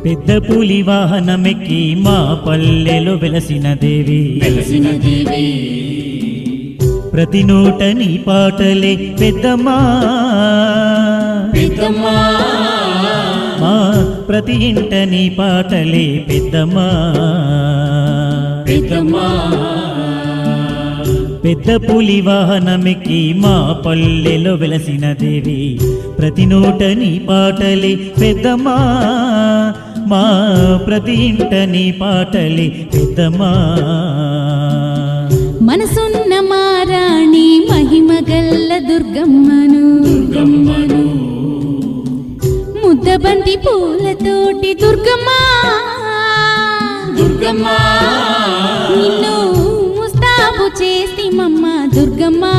పెద్ద పులి వాహనమెక్కి మా పల్లెలో వెలసిన దేవి ప్రతి నోట నీ పాటలే పెద్దమ్మా మా ప్రతి ఇంట నీ పాటలే పెద్దమ్మా పెద్ద పులి వాహనమెక్కి మా పల్లెలో వెలసిన దేవి ప్రతి నోట నీ పాటలే పెద్దమ్మా మా ప్రతి ఇంట నీ పాటలే పెద్దమ్మా మనసున్న మారాణి మహిమగల్ల దుర్గమ్మను ముద్దబంతి పూలతోటి దుర్గమ్మా నిన్ను ముస్తాబు చేసి మమ్మ దుర్గమ్మా